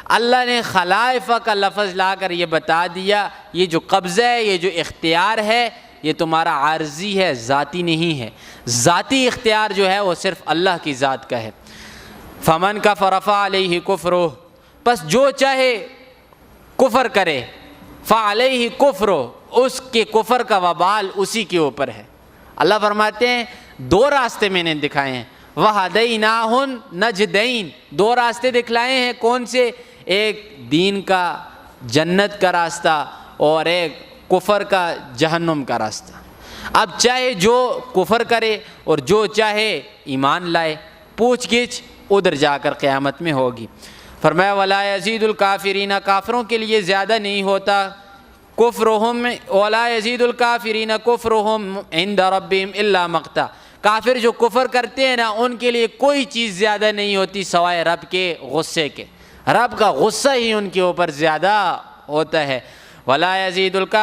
اللہ نے خلائف کا لفظ لا کر یہ بتا دیا یہ جو قبضہ ہے، یہ جو اختیار ہے، یہ تمہارا عارضی ہے، ذاتی نہیں ہے۔ ذاتی اختیار جو ہے وہ صرف اللہ کی ذات کا ہے۔ فمن کفر فعلیہ کفرہ، پس جو چاہے کفر کرے، فعلیہ کفرہ، اس کے کفر کا وبال اسی کے اوپر ہے۔ اللہ فرماتے ہیں دو راستے میں نے دکھائے ہیں، وَهَدَيْنَاهُ النَّجْدَيْنِ، دو راستے دکھلائے ہیں۔ کون سے؟ ایک دین کا جنت کا راستہ اور ایک کفر کا جہنم کا راستہ۔ اب چاہے جو کفر کرے اور جو چاہے ایمان لائے، پوچھ گچھ ادھر جا کر قیامت میں ہوگی۔ فرمایا وَلَا يَزِيدُ الْكَافِرِينَ، کافروں کے لیے زیادہ نہیں ہوتا کفرہم، وَلَا يَزِيدُ الْكَافِرِينَ كُفْرُهُمْ عِنْدَ رَبِّهِمْ إِلَّا مَقْتًا، کافر جو کفر کرتے ہیں نا ان کے لیے کوئی چیز زیادہ نہیں ہوتی سوائے رب کے غصے کے، رب کا غصہ ہی ان کے اوپر زیادہ ہوتا ہے۔ وَلَا يَزِيدُ الْكَافِرِينَ